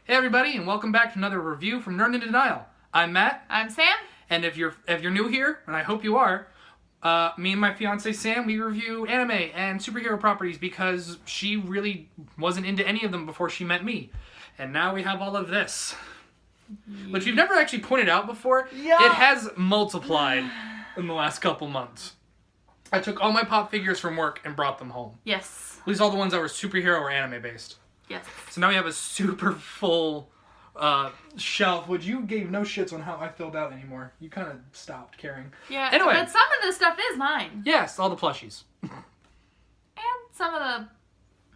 Hey everybody, and welcome back to another review from Nerd in Denial. I'm Matt. I'm Sam. And if you're new here, and I hope you are, me and my fiance Sam, we review anime and superhero properties because she really wasn't into any of them before she met me. And now we have all of this. Which we've never actually pointed out before. Yeah. It has multiplied in the last couple months. I took all my pop figures from work and brought them home. Yes. At least all the ones that were superhero or anime based. Yes. So now we have a super full shelf, which you gave no shits on how I filled out anymore. You kind of stopped caring. Yeah, Anyway. but some of this stuff is mine. Yes, all the plushies. And some of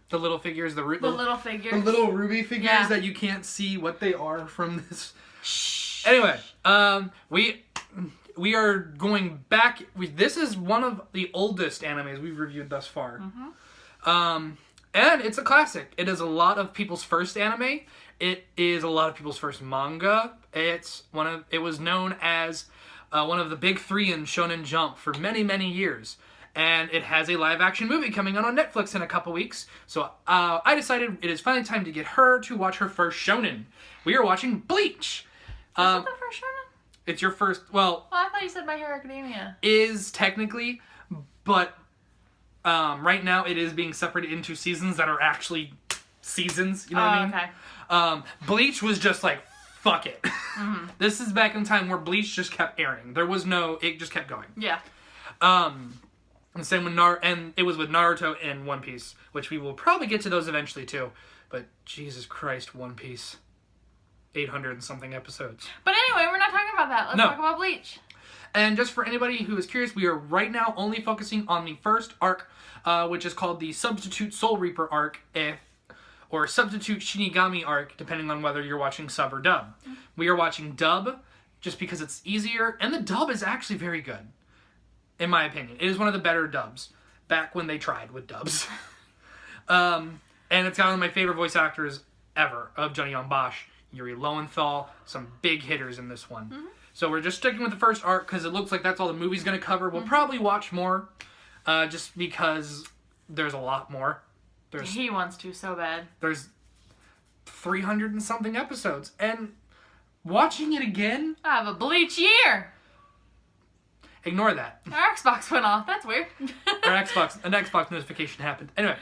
The little figures, the little figures. The little Ruby figures that you can't see what they are from this. Shh. Anyway, we are going back. This is one of the oldest animes we've reviewed thus far. Mm-hmm. And it's a classic. It is a lot of people's first anime. It is a lot of people's first manga. It was known as one of the big three in Shonen Jump for many, many years. And it has a live-action movie coming out on Netflix in a couple weeks. So I decided it is finally time to get her to watch her first shonen. We are watching Bleach. Is it the first shonen? It's your first, well... I thought you said My Hero Academia. Is technically, but... right now, it is being separated into seasons that are actually seasons. You know what I mean? Okay. Bleach was just like, fuck it. Mm-hmm. This is back in time where Bleach just kept airing. It just kept going. Yeah. And same with and it was with Naruto and One Piece, which we will probably get to those eventually too. But Jesus Christ, One Piece, 800 and something episodes. But anyway, we're not talking about that. Let's talk about Bleach. And just for anybody who is curious, we are right now only focusing on the first arc, which is called the Substitute Soul Reaper arc, or Substitute Shinigami arc, depending on whether you're watching sub or dub. Mm-hmm. We are watching dub, just because it's easier, and the dub is actually very good, in my opinion. It is one of the better dubs, back when they tried with dubs. And it's got one of my favorite voice actors ever, of Johnny Young Bosch, Yuri Lowenthal, some big hitters in this one. Mm-hmm. So we're just sticking with the first arc because it looks like that's all the movie's going to cover. We'll probably watch more just because there's a lot more. He wants to so bad. There's 300 and something episodes. And watching it again... I have a Bleach year. Ignore that. Our Xbox went off. That's weird. An Xbox notification happened. Anyway,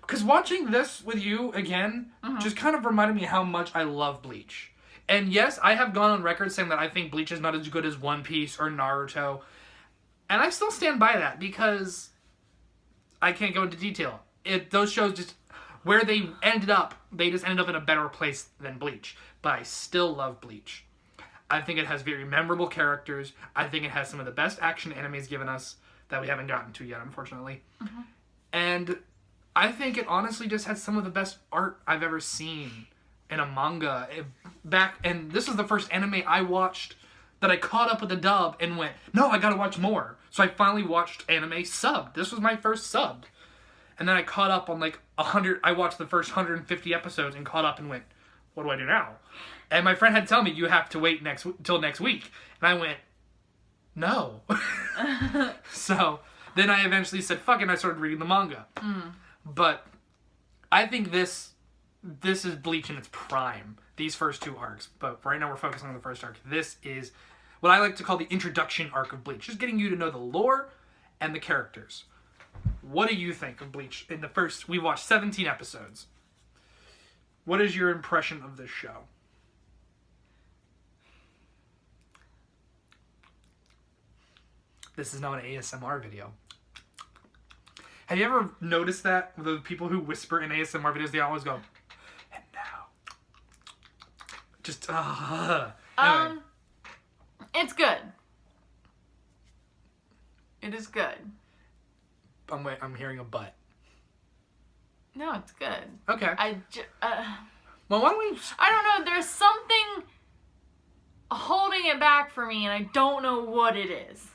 because watching this with you again just kind of reminded me how much I love Bleach. And yes, I have gone on record saying that I think Bleach is not as good as One Piece or Naruto. And I still stand by that because I can't go into detail. Those shows just, where they ended up, they just ended up in a better place than Bleach. But I still love Bleach. I think it has very memorable characters. I think it has some of the best action anime's given us that we haven't gotten to yet, unfortunately. Mm-hmm. And I think it honestly just has some of the best art I've ever seen in a manga. And this is the first anime I watched that I caught up with the dub and went, no, I gotta watch more. So I finally watched anime subbed. This was my first subbed. And then I caught up on like 100, I watched the first 150 episodes and caught up and went, what do I do now? And my friend had to tell me, you have to wait till next week. And I went, no. So then I eventually said, fuck it, and I started reading the manga. Mm. But I think this is Bleach in its prime, these first two arcs. But right now we're focusing on the first arc. This is what I like to call the introduction arc of Bleach. Just getting you to know the lore and the characters. What do you think of Bleach? We watched 17 episodes. What is your impression of this show? This is now an ASMR video. Have you ever noticed that? The people who whisper in ASMR videos, they always go, and now. Just, Anyway. It's good. It is good. I'm hearing a but. No, it's good. Okay. Well, why don't we... I don't know. There's something holding it back for me, and I don't know what it is.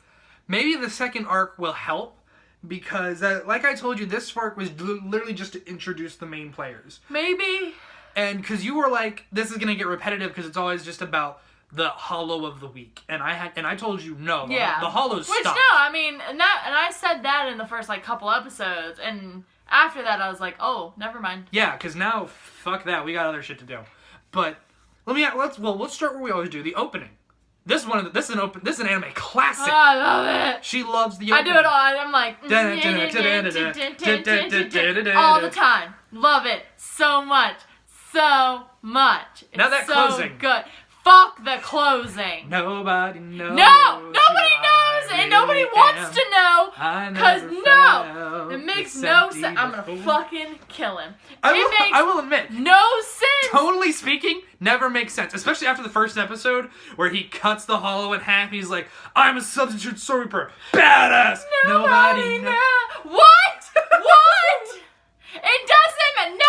Maybe the second arc will help. Because, like I told you, this arc was literally just to introduce the main players. Maybe. And because you were like, this is going to get repetitive because it's always just about the hollow of the week. And I told you, no, the hollow's Which, stopped. no, I mean, and I said that in the first, couple episodes. And after that, I was like, oh, never mind. Yeah, because now, fuck that. We got other shit to do. But let's start where we always do, the opening. This is an anime classic. Oh, I love it. She loves the I opening. do it all. I'm like all the time. Love it so much, so much. It's Now that so closing. good. Fuck the closing. Nobody knows. No, nobody knows, and nobody wants to know. Cause no, it makes no sense. I'm gonna fucking kill him. I will admit, no sense. tonally speaking, never makes sense. Especially after the first episode where he cuts the hollow in half. He's like, "I'm a substitute Soul Reaper, badass." Nobody knows. What? What? It doesn't.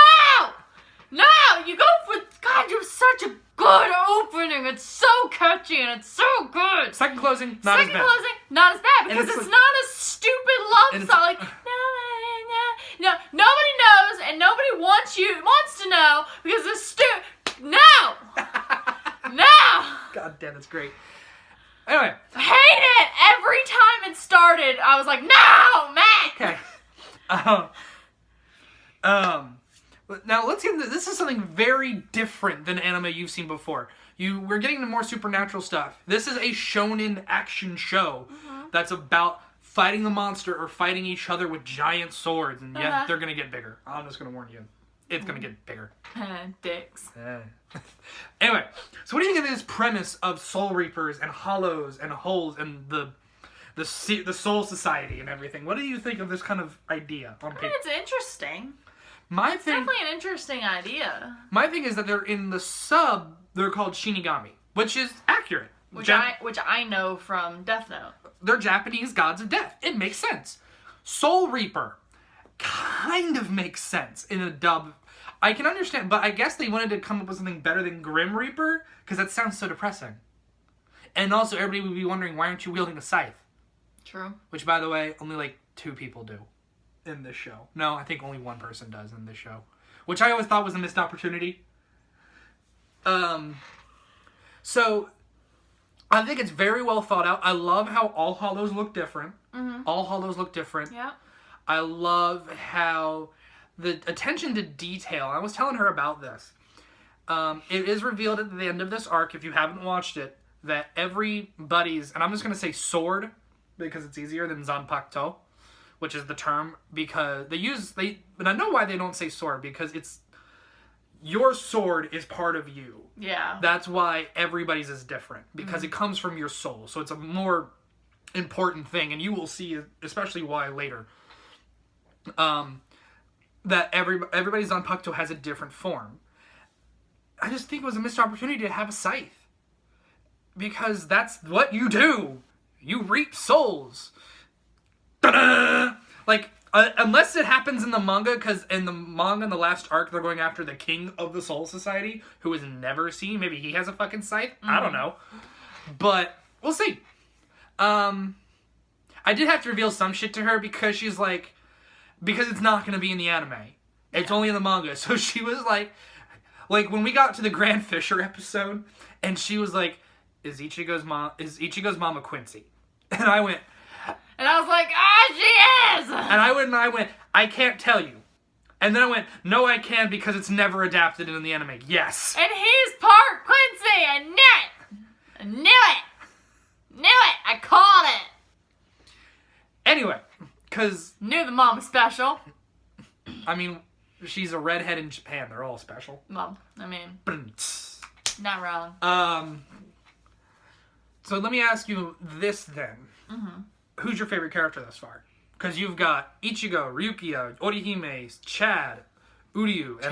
No. You go for. God, you're such a good opening. It's so catchy and it's so good. Second closing, not as bad. Second closing, not as bad because it's not a stupid love song. Like, no, nobody knows and nobody wants to know because it's no. God damn, that's great. Anyway, I hate it. Every time it started, I was like, no, man. Okay. Now let's get into this. Is something very different than anime you've seen before. We're getting into more supernatural stuff. This is a shonen action show that's about fighting the monster or fighting each other with giant swords. And yeah, they're gonna get bigger. I'm just gonna warn you. It's gonna get bigger. Dicks. Anyway, so what do you think of this premise of Soul Reapers and Hollows and Holes and the Soul Society and everything? What do you think of this kind of idea on paper? It's interesting. It's definitely an interesting idea. My thing is that they're in the sub. They're called Shinigami, which is accurate. Which I know from Death Note. They're Japanese gods of death. It makes sense. Soul Reaper kind of makes sense in a dub. I can understand, but I guess they wanted to come up with something better than Grim Reaper because that sounds so depressing. And also, everybody would be wondering, why aren't you wielding a scythe? True. Which, by the way, only like 2 people do in this show. No, I think only 1 person does in this show, which I always thought was a missed opportunity. So I think it's very well thought out. I love how all Hollows look different. All Hollows look different. Yeah. I love how the attention to detail. I was telling her about this. It is revealed at the end of this arc, if you haven't watched it, that everybody's, and I'm just going to say sword because it's easier than Zanpakuto, which is the term, because but I know why they don't say sword, because it's, your sword is part of you. Yeah. That's why everybody's is different, because it comes from your soul. So it's a more important thing, and you will see especially why later. That everybody's Zanpakuto has a different form. I just think it was a missed opportunity to have a scythe. Because that's what you do. You reap souls. Ta-da! Like, unless it happens in the manga, because in the manga, in the last arc, they're going after the king of the Soul Society, who is never seen. Maybe he has a fucking scythe. I don't know. But, we'll see. I did have to reveal some shit to her, because she's like, because it's not going to be in the anime. It's only in the manga. So she was like, when we got to the Grand Fisher episode, and she was like, is Ichigo's mom a Quincy? And I went... And I was like, she is! And I went, I can't tell you. And then I went, no, I can, because it's never adapted in the anime. Yes. And he's part Quincy! I knew it! I called it! Anyway, because... Knew the mom was special. I mean, she's a redhead in Japan. They're all special. Well, I mean... Not wrong. So let me ask you this then. Who's your favorite character thus far? Because you've got Ichigo, Ryukiya, Orihime, Chad, Uryu,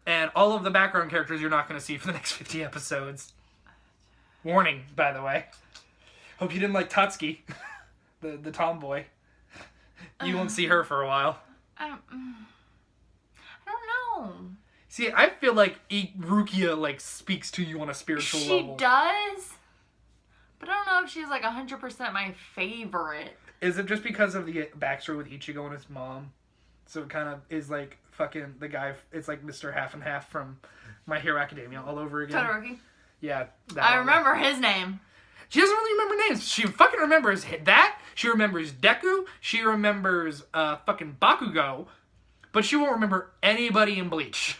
and all of the background characters you're not going to see for the next 50 episodes. Warning, by the way. Hope you didn't like Tatsuki, the tomboy. You won't see her for a while. I don't know. See, I feel like Rukia speaks to you on a spiritual level. She does, but I don't know if she's 100% my favorite. Is it just because of the backstory with Ichigo and his mom? So it kind of is fucking the guy. It's like Mr. Half and Half from My Hero Academia all over again. Todoroki. Yeah, I remember his name. She doesn't really remember names. She fucking remembers that. She remembers Deku. She remembers fucking Bakugo. But she won't remember anybody in Bleach.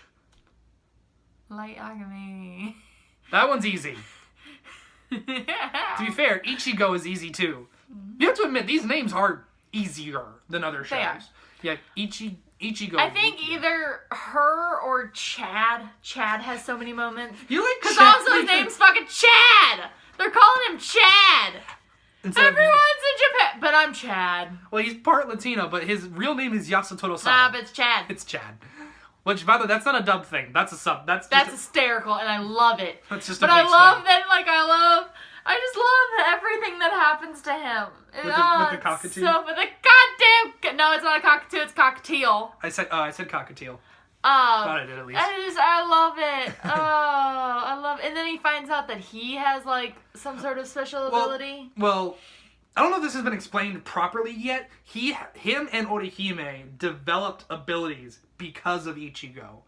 Light Yagami. That one's easy. To be fair, Ichigo is easy too. You have to admit, these names are easier than other shows. They are. Yeah, Ichigo. I think either her or Chad. Chad has so many moments. You like Because Chad? also his name's fucking Chad! They're calling him Chad! Instead of- Everyone's in Japan, but I'm Chad. Well, he's part Latino, but his real name is Yasutaro Sada. Nah, but it's Chad. It's Chad. Which, by the way, that's not a dub thing. That's a sub. That's hysterical, and I love it. That's just but a I Bleach love thing. that, like, I just love everything that happens to him. With the cockatoo? With the goddamn, no, it's not a cockatoo, it's cockatiel. I said cockatiel. Thought I did at least. I love it. Oh, I love it. And then he finds out that he has, like, some sort of special ability. Well, I don't know if this has been explained properly yet. Him and Orihime developed abilities because of Ichigo.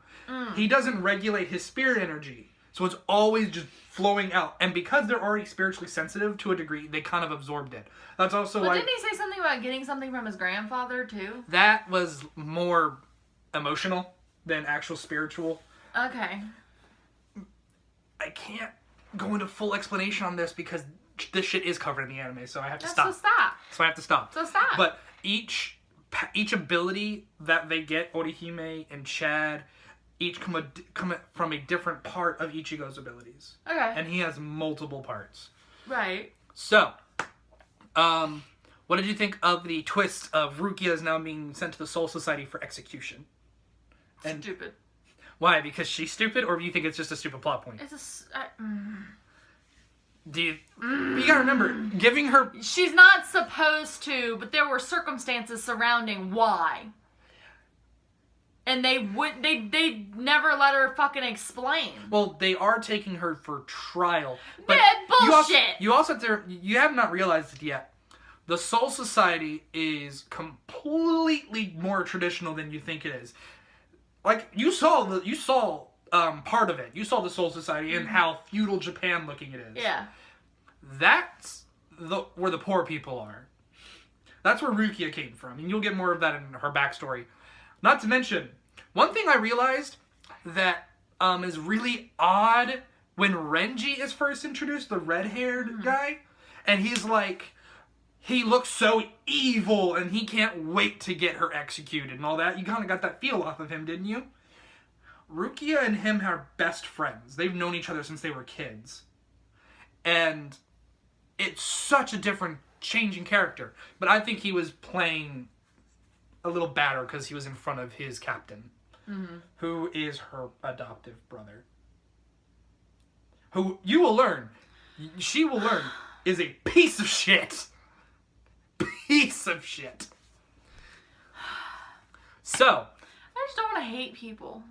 He doesn't regulate his spirit energy, so it's always just flowing out. And because they're already spiritually sensitive to a degree, they kind of absorbed it. That's also why... Didn't he say something about getting something from his grandfather, too? That was more emotional than actual spiritual. Okay. I can't go into full explanation on this because this shit is covered in the anime, so I have to stop. So stop. So I have to stop. So stop. But each ability that they get, Orihime and Chad, each come from a different part of Ichigo's abilities. Okay. And he has multiple parts. Right. So, what did you think of the twist of Rukia is now being sent to the Soul Society for execution? And stupid. Why? Because she's stupid, or do you think it's just a stupid plot point? It's You gotta remember, giving her... She's not supposed to, but there were circumstances surrounding why. And they never let her fucking explain. Well, they are taking her for trial. But bullshit! You also have to... You have not realized it yet. The Soul Society is completely more traditional than you think it is. Like, you saw part of it. You saw the Soul Society and how feudal Japan looking it is. Yeah. That's where the poor people are. That's where Rukia came from. And you'll get more of that in her backstory. Not to mention, one thing I realized that is really odd when Renji is first introduced, the red-haired guy, and he's like, he looks so evil and he can't wait to get her executed and all that. You kind of got that feel off of him, didn't you? Rukia and him are best friends. They've known each other since they were kids. And it's such a different change in character. But I think he was playing a little badder because he was in front of his captain, who is her adoptive brother. Who she will learn, is a piece of shit. Piece of shit. So. I just don't want to hate people.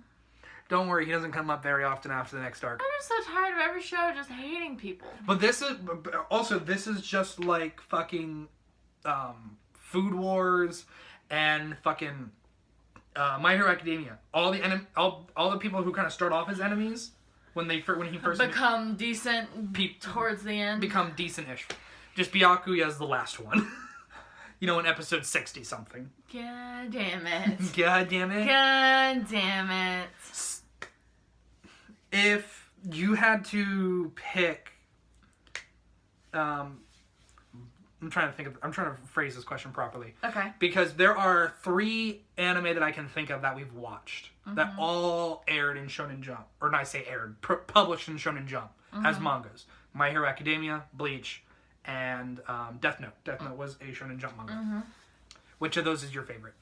Don't worry, he doesn't come up very often after the next arc. I'm just so tired of every show just hating people. But this is just like fucking Food Wars and fucking My Hero Academia. All the people who kind of start off as enemies when he first become decent towards the end. Become decent-ish. Just Byakuya is the last one. You know, in episode 60 something. God damn it. God damn it. God damn it. If you had to pick, I'm trying to phrase this question properly. Okay. Because there are 3 anime that I can think of that we've watched that all aired in Shonen Jump, or not I say aired, published in Shonen Jump as mangas. My Hero Academia, Bleach, and Death Note. Death Note was a Shonen Jump manga. Which of those is your favorite?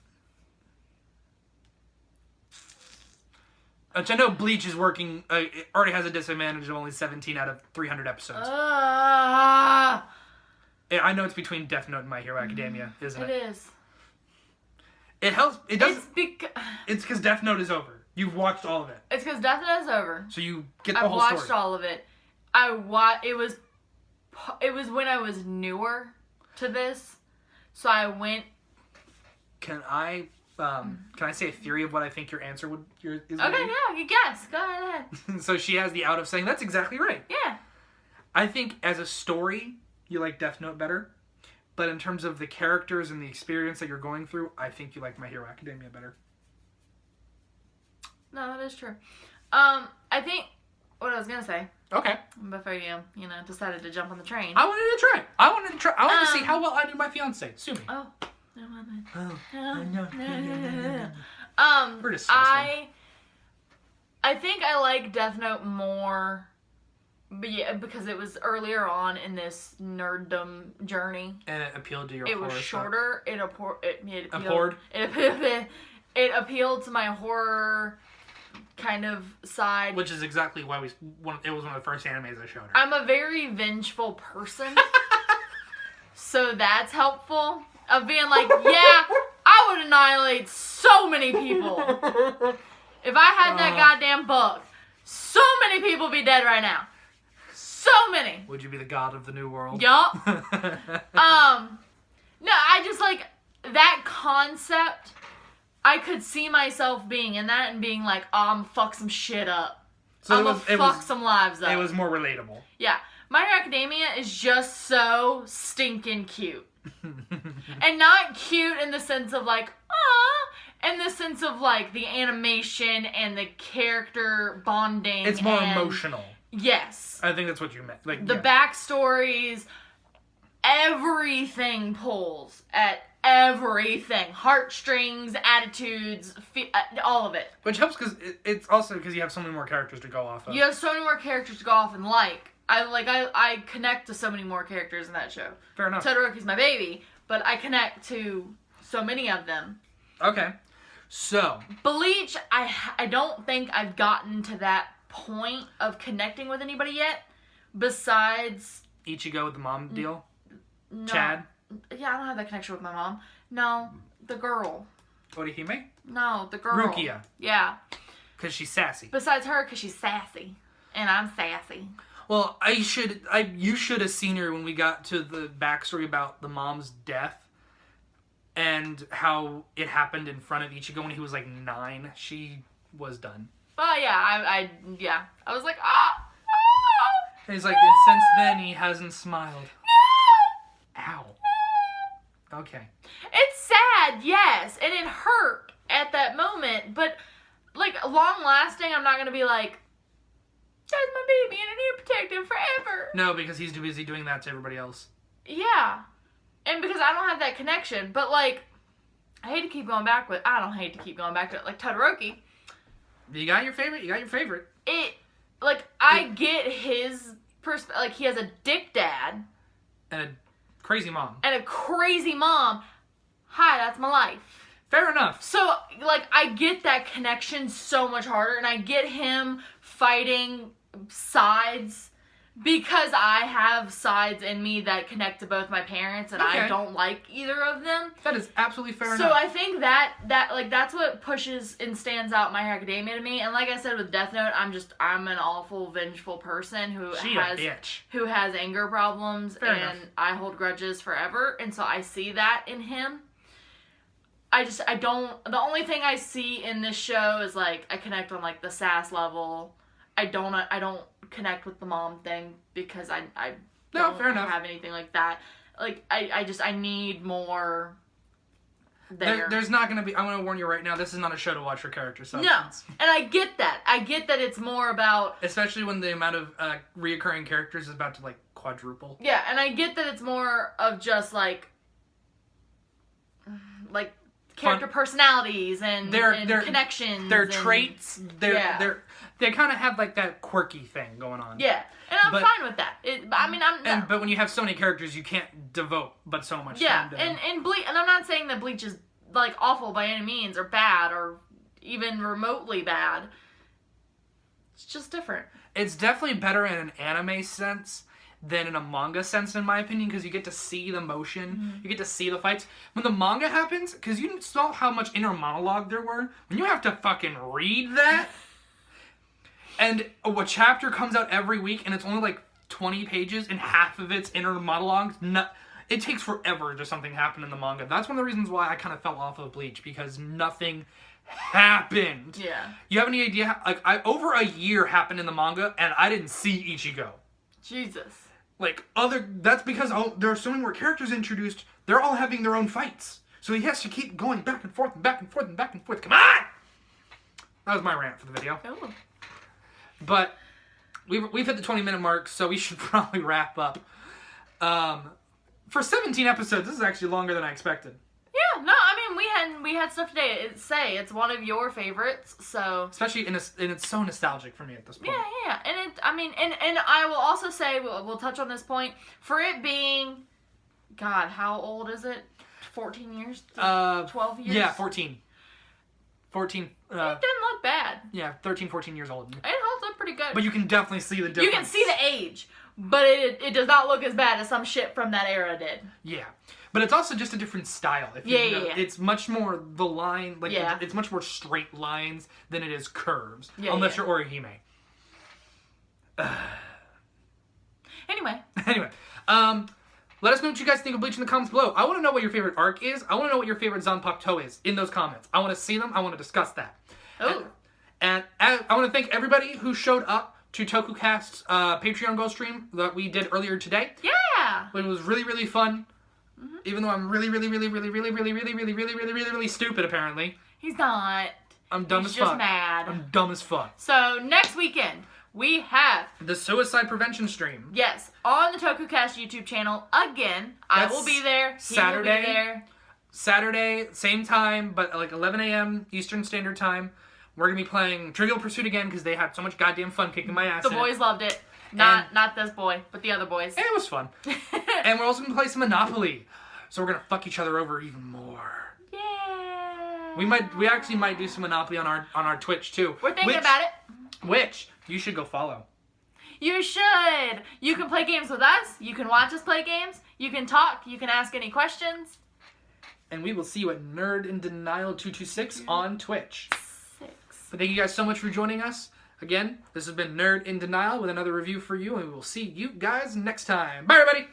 Which I know Bleach is working, it already has a disadvantage of only 17 out of 300 episodes. I know it's between Death Note and My Hero Academia, isn't it? It is. It helps. It doesn't. It's because Death Note is over. You've watched all of it. It's because Death Note is over. So you get the whole story. I've watched all of it. It was when I was newer to this, so I went. Can I say a theory of what I think your answer is? Okay, yeah, you guess. Go ahead. So she has the out of saying that's exactly right. Yeah. I think as a story, you like Death Note better. But in terms of the characters and the experience that you're going through, I think you like My Hero Academia better. No, that is true. I think what I was gonna say. Okay. Before you decided to jump on the train. I wanted to try. I wanted to see how well I knew my fiance. Sue me. Oh. No. We're disgusting. I think I like Death Note more, because it was earlier on in this nerddom journey. And it appealed to your. It was shorter. Abhorred. It appealed to my horror kind of side, which is exactly why it was one of the first animes I showed her. I'm a very vengeful person, so that's helpful. Of being like, yeah, I would annihilate so many people if I had that goddamn book. So many people be dead right now. So many. Would you be the god of the new world? Yup. No, I just like that concept. I could see myself being in that and being like, I'm fuck some shit up. I'm gonna fuck some lives up. It was more relatable. Yeah. My Hero Academia is just so stinking cute. And not cute in the sense of like, in the sense of like the animation and the character bonding. It's more emotional. Yes. I think that's what you meant. Like the backstories, everything pulls at everything. Heartstrings, attitudes, all of it. Which helps because it's also because you have so many more characters to go off of. You have so many more characters to go off and like. I connect to so many more characters in that show. Fair enough. Todoroki's my baby, but I connect to so many of them. Okay. So. Bleach, I don't think I've gotten to that point of connecting with anybody yet, besides... Ichigo with the mom deal? No. Chad? Yeah, I don't have that connection with my mom. No, the girl. Orihime? No, the girl. Rukia. Yeah. Because she's sassy. Besides her, because she's sassy. And I'm sassy. Well, you should have seen her when we got to the backstory about the mom's death and how it happened in front of Ichigo when he was like 9. She was done. Well, yeah, I was like, And he's like, and since then he hasn't smiled. Ow. Okay. It's sad, yes, and it hurt at that moment, but like long lasting, I'm not gonna be like, that's my baby and I need to protect him forever. No, because he's too busy doing that to everybody else. Yeah. And because I don't have that connection. But, like, I don't hate to keep going back to it. Like, Todoroki. You got your favorite. I get his perspective. Like, he has a dick dad. And a crazy mom. Hi, that's my life. Fair enough. So, like, I get that connection so much harder. And I get him fighting sides because I have sides in me that connect to both my parents and I don't like either of them. That is absolutely fair enough. So I think that's what pushes and stands out My Hero Academia to me. And like I said with Death Note, I'm an awful vengeful person who has anger problems. Fair enough. I hold grudges forever, and so I see that in him. The only thing I see in this show is like I connect on like the sass level. I don't connect with the mom thing because I don't have anything like that. Like I need more there. There's not going to be, I'm going to warn you right now, this is not a show to watch for character substance. No, and I get that. I get that it's more about... Especially when the amount of reoccurring characters is about to like quadruple. Yeah, and I get that it's more of just like character personalities and connections. Their traits. They kind of have like that quirky thing going on. Yeah, and I'm fine with that. But when you have so many characters, you can't devote but so much time to them. And Bleach, and I'm not saying that Bleach is like awful by any means or bad or even remotely bad. It's just different. It's definitely better in an anime sense than in a manga sense, in my opinion, because you get to see the motion, you get to see the fights. When the manga happens, because you saw how much inner monologue there were, when you have to fucking read that, and a chapter comes out every week, and it's only like 20 pages, and half of it's inner monologues, it takes forever to something happen in the manga. That's one of the reasons why I kind of fell off of Bleach, because nothing happened. Yeah. You have any idea? Over a year happened in the manga, and I didn't see Ichigo. Jesus. That's because there are so many more characters introduced. They're all having their own fights. So he has to keep going back and forth and back and forth and back and forth. Come on! That was my rant for the video. Ooh. But we've hit the 20-minute mark, so we should probably wrap up. For 17 episodes, this is actually longer than I expected. Yeah, no, I mean we had stuff today. It's one of your favorites, so especially and it's so nostalgic for me at this point. Yeah, and and I will also say we'll touch on this point for it being, God, how old is it? 14 years? 12 years? Yeah, 14. 14. It didn't look bad. Yeah, 13, 14 years old. It holds up pretty good. But you can definitely see the difference. You can see the age, but it does not look as bad as some shit from that era did. Yeah. But it's also just a different style. If you know, yeah. It's much more the line, like Yeah. it's much more straight lines than it is curves. Yeah, unless yeah. you're Orihime. Anyway. Anyway, let us know what you guys think of Bleach in the comments below. I want to know what your favorite arc is. I want to know what your favorite Zanpakuto is in those comments. I want to see them. I want to discuss that. Oh. And I want to thank everybody who showed up to TokuCast's Patreon Gold stream that we did earlier today. Yeah. It was really, really fun. Mm-hmm. Even though I'm really stupid, apparently. He's not. I'm dumb He's as fuck. just mad. I'm dumb as fuck. So next weekend we have the suicide prevention stream. Yes, on the TokuCast YouTube channel again. I will be there. Saturday. He will be there. Saturday, same time, but like 11 a.m. Eastern Standard Time. We're gonna be playing Trivial Pursuit again because they had so much goddamn fun kicking my ass. The boys loved it. Not this boy, but the other boys. And it was fun. And we're also gonna play some Monopoly. So we're gonna fuck each other over even more. Yeah. We actually might do some Monopoly on our Twitch too. We're thinking about it. Which you should go follow. You should. You can play games with us. You can watch us play games. You can talk. You can ask any questions. And we will see you at Nerd in Denial 226 on Twitch. 6. But thank you guys so much for joining us. Again, this has been Nerd in Denial with another review for you, and we will see you guys next time. Bye, everybody!